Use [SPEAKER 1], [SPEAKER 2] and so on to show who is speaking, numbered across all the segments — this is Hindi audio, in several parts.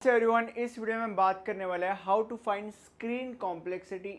[SPEAKER 1] एवरीवन, इस वीडियो में हम बात करने वाले हैं how to find screen complexity.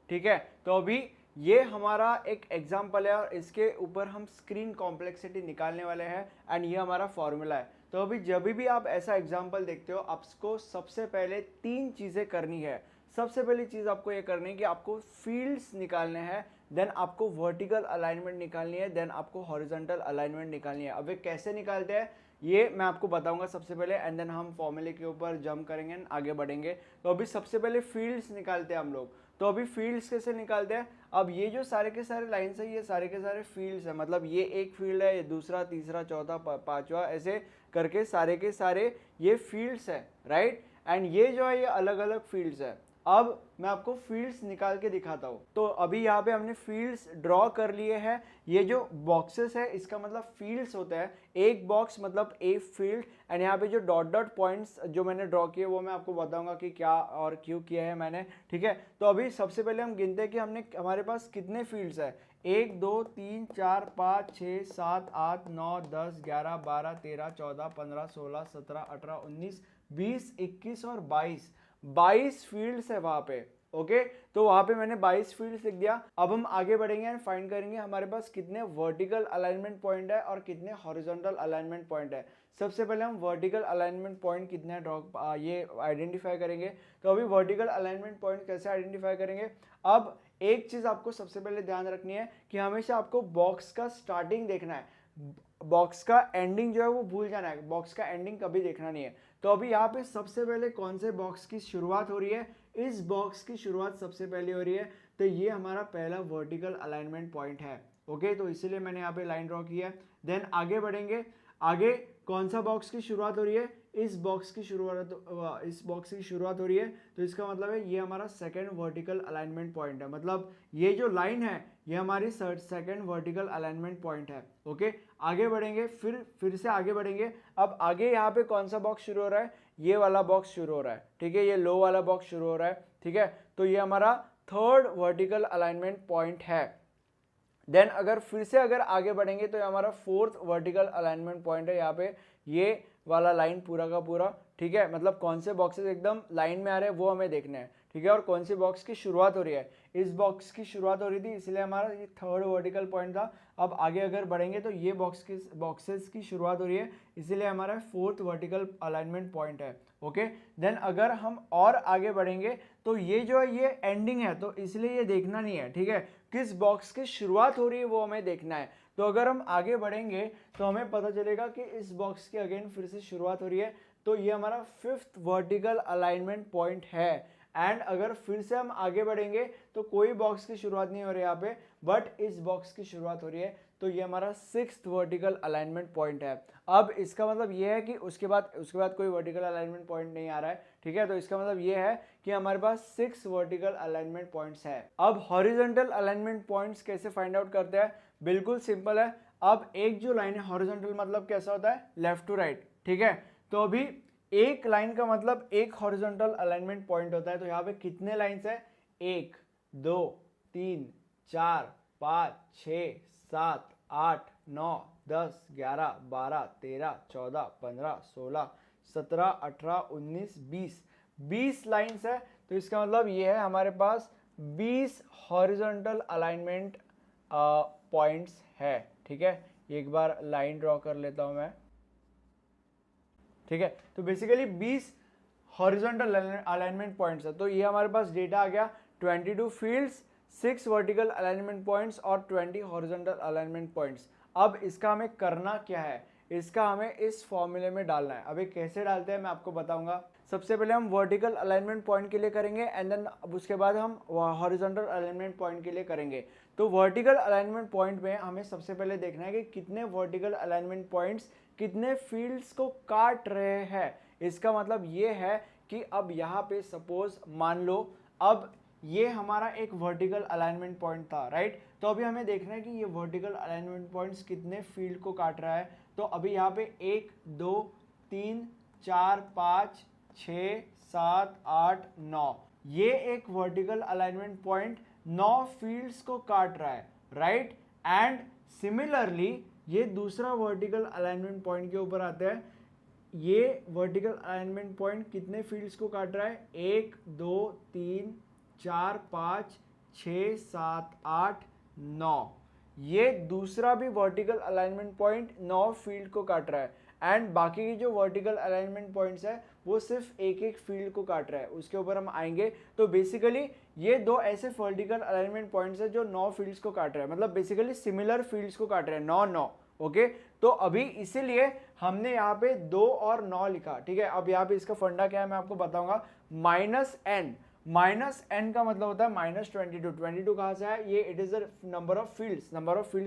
[SPEAKER 1] ठीक है, तो अभी ये हमारा एक एग्जांपल है और इसके ऊपर हम स्क्रीन कॉम्प्लेक्सिटी निकालने वाले हैं एंड ये हमारा फॉर्मूला है। तो अभी जब भी आप ऐसा एग्जांपल देखते हो, आपको सबसे पहले तीन चीज़ें करनी है। सबसे पहली चीज़ आपको ये करनी है कि आपको फील्ड्स निकालने हैं, देन आपको वर्टिकल अलाइनमेंट निकालनी है, देन आपको हॉरिजॉन्टल अलाइनमेंट निकालनी है। अब ये कैसे निकालते हैं ये मैं आपको बताऊंगा सबसे पहले, एंड देन हम फॉर्मूले के ऊपर जंप करेंगे एंड आगे बढ़ेंगे। तो अभी सबसे पहले फील्ड्स निकालते हैं हम लोग। तो अभी फील्ड्स कैसे निकालते हैं? अब ये जो सारे के सारे लाइन्स है, ये सारे के सारे फील्ड्स है। मतलब ये एक फील्ड है, ये दूसरा, तीसरा, चौथा, पांचवा, ऐसे करके सारे के सारे ये फील्ड्स है, राइट। एंड ये जो है ये अलग अलग फील्ड्स है। अब मैं आपको फील्ड्स निकाल के दिखाता हूँ। तो अभी यहाँ पे हमने फील्ड्स ड्रॉ कर लिए हैं। ये जो बॉक्सेस है इसका मतलब फील्ड्स होता है। एक बॉक्स मतलब ए फील्ड, एंड यहाँ पे जो डॉट डॉट पॉइंट्स जो मैंने ड्रॉ किए वो मैं आपको बताऊंगा कि क्या और क्यों किया है मैंने। ठीक है, तो अभी सबसे पहले हम गिनते हैं कि हमारे पास कितने फील्ड्स है। 1 2 3 4 5 6 7 8 9 10 11 12 13 14 15 16 17 18 19 20 21 और 22 फील्ड्स है वहां पे। ओके, तो वहां पे मैंने 22 फील्ड्स लिख दिया। अब हम आगे बढ़ेंगे एंड फाइंड करेंगे हमारे पास कितने वर्टिकल अलाइनमेंट पॉइंट है और कितने हॉरिजॉन्टल अलाइनमेंट पॉइंट है। सबसे पहले हम वर्टिकल अलाइनमेंट पॉइंट कितने ड्रॉ ये आइडेंटिफाई करेंगे। तो अभी वर्टिकल अलाइनमेंट पॉइंट कैसे आइडेंटिफाई करेंगे? अब एक चीज आपको सबसे पहले ध्यान रखनी है कि हमेशा आपको बॉक्स का स्टार्टिंग देखना है, बॉक्स का एंडिंग जो है वो भूल जाना है। बॉक्स का एंडिंग कभी देखना नहीं है। तो अभी यहाँ पे सबसे पहले कौन से बॉक्स की शुरुआत हो रही है? इस बॉक्स की शुरुआत सबसे पहले हो रही है। तो ये हमारा पहला वर्टिकल अलाइनमेंट पॉइंट है। ओके, तो इसीलिए मैंने यहाँ पे लाइन ड्रॉ की है। देन आगे बढ़ेंगे। आगे कौन सा बॉक्स की शुरुआत हो रही है? इस बॉक्स की शुरुआत हो रही है। तो इसका मतलब है ये हमारा सेकंड वर्टिकल अलाइनमेंट पॉइंट है। मतलब ये जो लाइन है ये हमारी सेकंड वर्टिकल अलाइनमेंट पॉइंट है। ओके, आगे बढ़ेंगे, फिर से आगे बढ़ेंगे। अब आगे यहाँ पे कौन सा बॉक्स शुरू हो रहा है? ये वाला बॉक्स शुरू हो रहा है। ठीक है, ये लो वाला बॉक्स शुरू हो रहा है। ठीक है, तो ये हमारा थर्ड वर्टिकल अलाइनमेंट पॉइंट है। देन अगर आगे बढ़ेंगे तो ये हमारा फोर्थ वर्टिकल अलाइनमेंट पॉइंट है। यहाँ पे ये वाला लाइन पूरा का पूरा। ठीक है, मतलब कौन से बॉक्सेस एकदम लाइन में आ रहे हैं वो हमें देखने हैं। ठीक है, और कौन सी बॉक्स की शुरुआत हो रही है? इस बॉक्स की शुरुआत हो रही थी, इसलिए हमारा ये थर्ड वर्टिकल पॉइंट था। अब आगे अगर बढ़ेंगे तो ये बॉक्सेस की शुरुआत हो रही है, इसीलिए हमारा फोर्थ वर्टिकल अलाइनमेंट पॉइंट है। ओके, देन अगर हम और आगे बढ़ेंगे तो ये जो है ये एंडिंग है, तो इसलिए ये देखना नहीं है। ठीक है, किस बॉक्स की शुरुआत हो रही है वो हमें देखना है। तो अगर हम आगे बढ़ेंगे तो हमें पता चलेगा कि इस बॉक्स की अगेन फिर से शुरुआत हो रही है। तो ये हमारा फिफ्थ वर्टिकल अलाइनमेंट पॉइंट है। एंड अगर फिर से हम आगे बढ़ेंगे तो कोई बॉक्स की शुरुआत नहीं हो रही है यहाँ पे, बट इस बॉक्स की शुरुआत हो रही है। तो ये हमारा सिक्स्थ वर्टिकल अलाइनमेंट पॉइंट है। अब इसका मतलब ये है कि उसके बाद कोई वर्टिकल अलाइनमेंट पॉइंट नहीं आ रहा है। ठीक है, तो इसका मतलब ये है कि हमारे पास 6 वर्टिकल अलाइनमेंट पॉइंट्स है। अब हॉरिजॉन्टल अलाइनमेंट पॉइंट्स कैसे फाइंड आउट करते हैं? बिल्कुल सिंपल है। अब एक जो लाइन है हॉरिजॉन्टल मतलब कैसा होता है? Left to right. ठीक है, तो अभी एक लाइन का मतलब एक हॉरिजॉन्टल अलाइनमेंट पॉइंट होता है। तो यहाँ पे कितने लाइंस है? 1 2 3 4 5 6 7 8 9 10 11 12 13 14 15 16 17 18 19 20 लाइंस है। तो इसका मतलब ये है हमारे पास 20 हॉरिजॉन्टल अलाइनमेंट पॉइंट्स है। ठीक है, एक बार लाइन ड्रॉ कर लेता हूं मैं। ठीक है, तो बेसिकली 20 हॉरिजॉन्टल अलाइनमेंट पॉइंट्स है। तो ये हमारे पास डेटा आ गया 22 फील्ड्स, 6 वर्टिकल अलाइनमेंट पॉइंट्स और 20 हॉरिजॉन्टल अलाइनमेंट पॉइंट्स। अब इसका हमें करना क्या है? इसका हमें इस फॉर्मूले में डालना है। अभी कैसे डालते हैं मैं आपको बताऊंगा। सबसे पहले हम वर्टिकल अलाइनमेंट पॉइंट के लिए करेंगे एंड देन उसके बाद हम हॉरिजॉन्टल अलाइनमेंट पॉइंट के लिए करेंगे। तो वर्टिकल अलाइनमेंट पॉइंट में हमें सबसे पहले देखना है कि कितने वर्टिकल अलाइनमेंट पॉइंट्स कितने फील्ड्स को काट रहे हैं। इसका मतलब ये है कि अब यहाँ पे सपोज मान लो अब ये हमारा एक वर्टिकल अलाइनमेंट पॉइंट था, राइट। तो अभी हमें देखना है कि ये वर्टिकल अलाइनमेंट पॉइंट्स कितने फील्ड को काट रहा है। तो अभी यहाँ पे 1 2 3 4 5 6 7 8 9 ये एक वर्टिकल अलाइनमेंट पॉइंट 9 फील्ड्स को काट रहा है, राइट। एंड सिमिलरली ये दूसरा वर्टिकल अलाइनमेंट पॉइंट के ऊपर आता है, ये वर्टिकल अलाइनमेंट पॉइंट कितने फील्ड्स को काट रहा है? 1 2 3 4 5 6 7 8 9। ये दूसरा भी वर्टिकल अलाइनमेंट पॉइंट 9 फील्ड को काट रहा है एंड बाकी की जो वर्टिकल अलाइनमेंट पॉइंट्स है वो सिर्फ एक एक फील्ड को काट रहा है, उसके ऊपर हम आएंगे। तो बेसिकली ये दो ऐसे वर्टिकल अलाइनमेंट पॉइंट्स है जो 9 फील्ड्स को काट रहे हैं, मतलब बेसिकली सिमिलर फील्ड्स को काट रहे हैं, 9 9। ओके, तो अभी इसीलिए हमने यहाँ पे 2 और 9 लिखा, ठीक है। अब यहाँ पे इसका फंडा क्या है मैं आपको बताऊंगा। -n का मतलब होता है -22। 22 कहाँ से है? ये it is the number of fields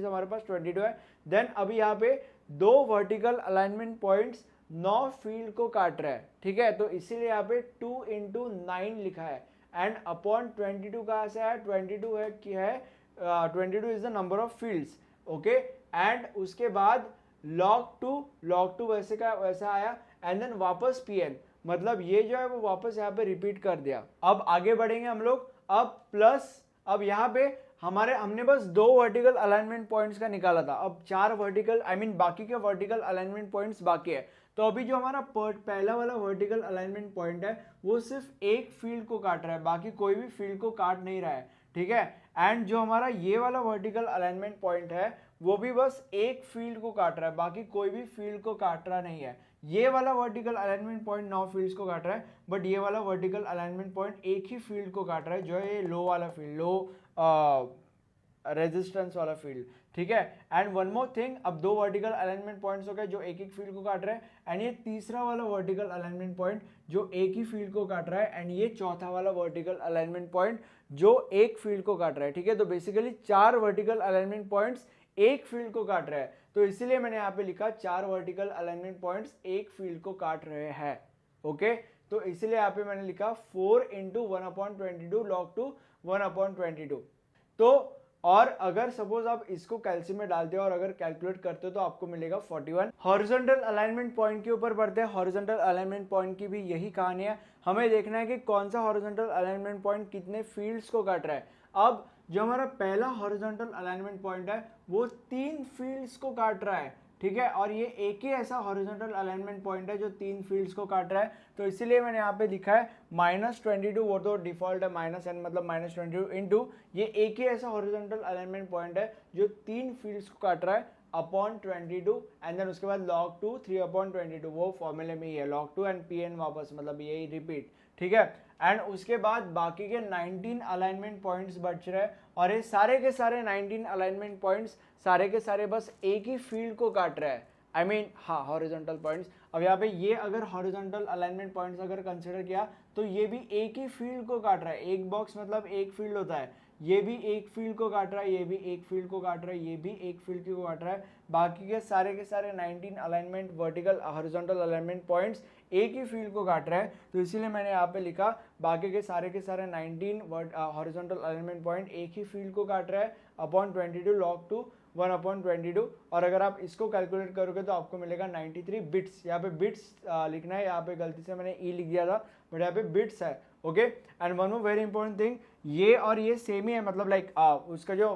[SPEAKER 1] हमारे पास 22 है। देन अभी यहाँ पे दो वर्टिकल अलाइनमेंट पॉइंट्स 9 फील्ड को काट रहा है, ठीक है। तो इसीलिए यहाँ पे 2 × 9 लिखा है एंड अपॉन 22 कहाँ से है? 22 है कि है 22 is the number of fields, okay. And उसके बाद log 2 वैसे का वैसा आया एंड देन वापस pn, मतलब ये जो है वो वापस यहाँ पे रिपीट कर दिया। अब आगे बढ़ेंगे हम लोग। अब प्लस, अब यहाँ पे हमने बस 2 वर्टिकल अलाइनमेंट पॉइंट्स का निकाला था, अब 4 वर्टिकल बाकी के वर्टिकल अलाइनमेंट पॉइंट्स बाकी है। तो अभी जो हमारा पहला वाला वर्टिकल अलाइनमेंट पॉइंट है वो सिर्फ एक फील्ड को काट रहा है, बाकी कोई भी फील्ड को काट नहीं रहा है, ठीक है। एंड जो हमारा ये वाला वर्टिकल अलाइनमेंट पॉइंट है वो भी बस एक फील्ड को काट रहा है, बाकी कोई भी फील्ड को काट रहा नहीं है। ये वाला वर्टिकल अलाइनमेंट पॉइंट 9 फील्ड्स को काट रहा है, बट ये वाला वर्टिकल अलाइनमेंट पॉइंट एक ही फील्ड को काट रहा है, जो है ये लो वाला फील्ड, लो रेजिस्टेंस वाला फील्ड, ठीक है। एंड वन मोर थिंग, अब 2 वर्टिकल अलाइनमेंट पॉइंट्स हो गए जो एक एक फील्ड को काट रहे हैं, एंड ये तीसरा वाला वर्टिकल अलाइनमेंट पॉइंट जो एक ही फील्ड को काट रहा है, एंड ये चौथा वाला वर्टिकल अलाइनमेंट पॉइंट जो एक फील्ड को काट रहा है, ठीक है। तो बेसिकली 4 वर्टिकल अलाइनमेंट पॉइंट्स एक फील्ड को काट रहे हैं, तो इसीलिए मैंने यहाँ पे लिखा 4 वर्टिकल अलाइनमेंट पॉइंट्स एक फील्ड को काट रहे हैं, ओके। तो इसीलिए यहाँ पे मैंने लिखा 4 × 1/22 log 2 1/22। तो और अगर सपोज आप इसको कैल्शियम में डालते हो और अगर कैलकुलेट करते हो तो आपको मिलेगा 41। हॉरिजॉन्टल अलाइनमेंट पॉइंट के ऊपर बढ़ते हैं। हॉरिजॉन्टल अलाइनमेंट पॉइंट की भी यही कहानी है, हमें देखना है कि कौन सा हॉरिजॉन्टल अलाइनमेंट पॉइंट कितने फील्ड्स को काट रहा है। अब जो हमारा पहला हॉरिजॉन्टल अलाइनमेंट पॉइंट है वो 3 फील्ड्स को काट रहा है, ठीक है। और ये एक ही ऐसा हॉरिजॉन्टल अलाइनमेंट पॉइंट है जो 3 फील्ड्स को काट रहा है, तो इसीलिए मैंने यहाँ पे लिखा है -22, वो तो डिफॉल्ट है, -n मतलब -22 इंटू ये एक ही ऐसा हॉरिजॉन्टल अलाइनमेंट पॉइंट है जो 3 फील्ड्स को काट रहा है अपॉन 22 एंड देन उसके बाद log 2 3/22, वो फॉर्मूले में ही है, log 2 एंड pn वापस, मतलब यही रिपीट, ठीक है। एंड उसके बाद बाकी के 19 अलाइनमेंट पॉइंट्स बच रहे हैं और ये सारे के सारे 19 अलाइनमेंट पॉइंट्स सारे के सारे बस एक ही फील्ड को काट रहे हैं, हाँ हॉरिजॉन्टल पॉइंट्स। अब यहाँ पे ये अगर हॉरिजॉन्टल अलाइनमेंट पॉइंट्स अगर कंसिडर किया तो ये भी एक ही फील्ड को काट रहा है, एक बॉक्स मतलब एक फील्ड होता है, ये भी एक फील्ड को काट रहा है, ये भी एक फील्ड को काट रहा है, ये भी एक फील्ड को काट रहा है, बाकी के सारे 19 alignment vertical horizontal alignment points एक ही फील्ड को काट रहा है। तो इसीलिए मैंने यहाँ पे लिखा बाकी के सारे 19 हॉरिजॉन्टल अलाइनमेंट पॉइंट एक ही फील्ड को काट रहा है अपॉन 22 log 2 1/22। और अगर आप इसको कैलकुलेट करोगे तो आपको मिलेगा 93 बिट्स। यहाँ पे बिट्स लिखना है, यहाँ पे गलती से मैंने ई लिख दिया था, बट यहाँ पे बिट्स है, okay. And one more very important thing, ये और ये सेम ही है, मतलब लाइक उसका जो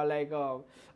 [SPEAKER 1] लाइक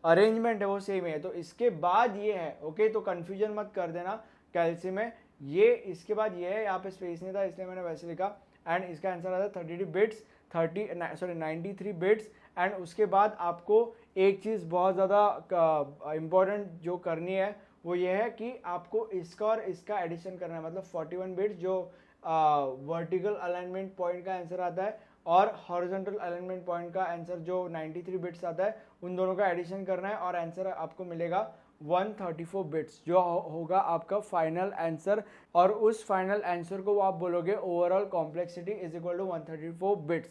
[SPEAKER 1] अरेंजमेंट है वो सेम ही है। तो इसके बाद ये है, ओके, तो कंफ्यूजन मत कर देना कैल्शियम में, ये इसके बाद ये है, यहाँ पे स्पेस नहीं था इसलिए मैंने वैसे लिखा। एंड इसका आंसर आता है 32 बिट्स, 93 बिट्स। एंड उसके बाद आपको एक चीज़ बहुत ज़्यादा इम्पोर्टेंट जो करनी है वो ये है कि आपको इसका और इसका एडिशन करना है, मतलब 41 बिट्स जो वर्टिकल अलाइनमेंट पॉइंट का आंसर आता है और हॉरिजॉन्टल अलाइनमेंट पॉइंट का आंसर जो 93 बिट्स आता है, उन दोनों का एडिशन करना है और आंसर आपको मिलेगा 134 बिट्स, जो होगा आपका फाइनल आंसर। और उस फाइनल आंसर को आप बोलोगे overall complexity is equal to 134 bits.